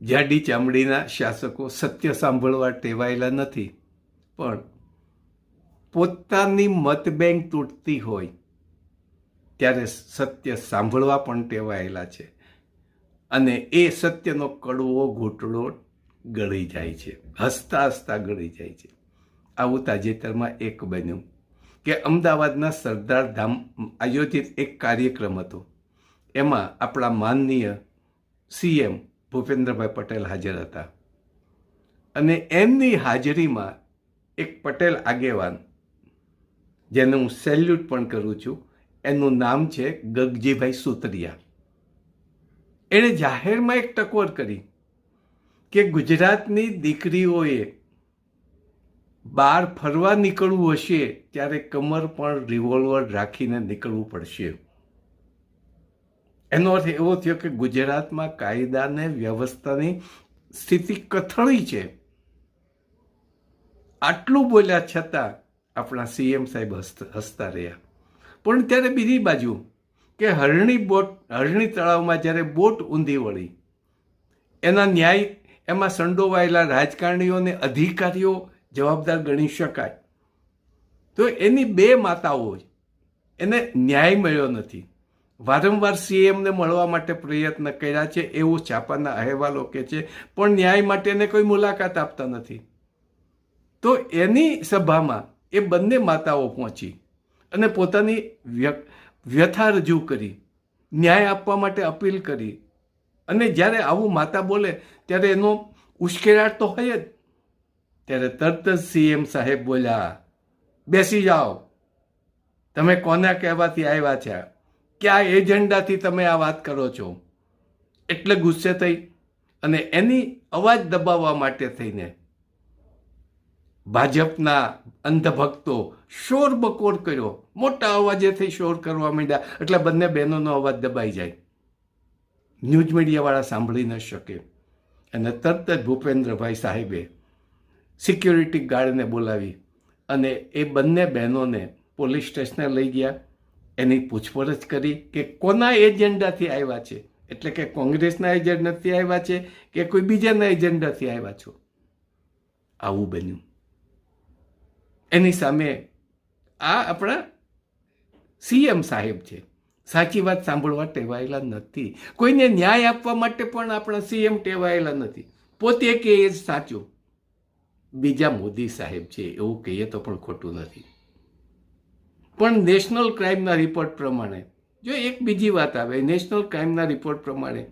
જાડી ચામડીના શાસકો સત્ય સાંભળવા ટેવાયેલા નથી, પણ પોતાની મતબેંક તૂટતી હોય ત્યારે સત્ય સાંભળવા પણ ટેવાયેલા છે, અને એ સત્યનો કડવો ઘૂંટડો ગળી જાય છે, હસતા હસતા ગળી જાય છે. આવું તાજેતરમાં એક બન્યું કે અમદાવાદના સરદાર ધામ આયોજિત એક કાર્યક્રમ હતો. એમાં આપણા માનનીય સીએમ ભૂપેન્દ્રભાઈ પટેલ હાજર હતા, અને એમની હાજરીમાં એક પટેલ આગેવાન, જેને હું સેલ્યુટ પણ કરું છું, એનું નામ છે ગગજીભાઈ સુતરિયા. એણે જાહેરમાં એક ટકોર કરી કે ગુજરાતની દીકરીઓએ બહાર ફરવા નીકળવું હશે ત્યારે કમર પર રિવોલ્વર રાખીને નીકળવું પડશે. એનો અર્થ એવો થયો કે ગુજરાતમાં કાયદાને વ્યવસ્થાની સ્થિતિ કથળી છે. આટલું બોલ્યા છતાં આપણા સીએમ સાહેબ હસતા રહ્યા. પણ ત્યારે બીજી બાજુ કે હરણી તળાવમાં જ્યારે બોટ ઊંધી વળી, એના ન્યાય એમાં સંડોવાયેલા રાજકારણીઓને અધિકારીઓ જવાબદાર ગણી શકાય, તો એની બે માતાઓ, એને ન્યાય મળ્યો નથી. વારંવાર સીએમને મળવા માટે પ્રયત્ન કર્યા છે એવું છાપાના અહેવાલો કહે છે, પણ ન્યાય માટે એને કોઈ મુલાકાત આપતા નથી. તો એની સભામાં એ બંને માતાઓ પહોંચી અને પોતાની વ્યથા રજૂ કરી, ન્યાય આપવા માટે અપીલ કરી. અને જ્યારે આવું માતા બોલે ત્યારે એનો ઉશ્કેરાટ તો હોય જ. ત્યારે તરત જ સીએમ સાહેબ બોલ્યા, બેસી જાઓ, તમે કોના કહેવાથી આવ્યા છે, ક્યાં એજન્ડાથી તમે આ વાત કરો છો? એટલે ગુસ્સે થઈ અને એની અવાજ દબાવવા માટે થઈને ભાજપના અંધભક્તો શોર બકોર કર્યો, મોટા અવાજેથી શોર કરવા માંડ્યા, એટલે બંને બહેનોનો અવાજ દબાઈ જાય. ન્યૂઝ મીડિયાવાળા સાંભળી ન શકે, અને તરત જ ભૂપેન્દ્રભાઈ સાહેબે સિક્યોરિટી ગાર્ડને બોલાવી અને એ બંને બહેનોને પોલીસ સ્ટેશને લઈ ગયા. એની પૂછપરછ કરી કે કોના એજન્ડાથી આવ્યા છે, એટલે કે કોંગ્રેસના એજન્ડાથી આવ્યા છે કે કોઈ બીજાના એજન્ડાથી આવ્યા છો. આવું બન્યું. એની સામે આ આપણા સીએમ સાહેબ છે, સાચી વાત સાંભળવા ટેવાયેલા નથી. કોઈને ન્યાય આપવા માટે પણ આપણા સીએમ ટેવાયેલા નથી. પોતે કે એ જ સાચું, બીજા મોદી સાહેબ છે એવું કહીએ તો પણ ખોટું નથી. પણ નેશનલ ક્રાઇમના રિપોર્ટ પ્રમાણે જો એક બીજી વાત આવે, નેશનલ ક્રાઇમના રિપોર્ટ પ્રમાણે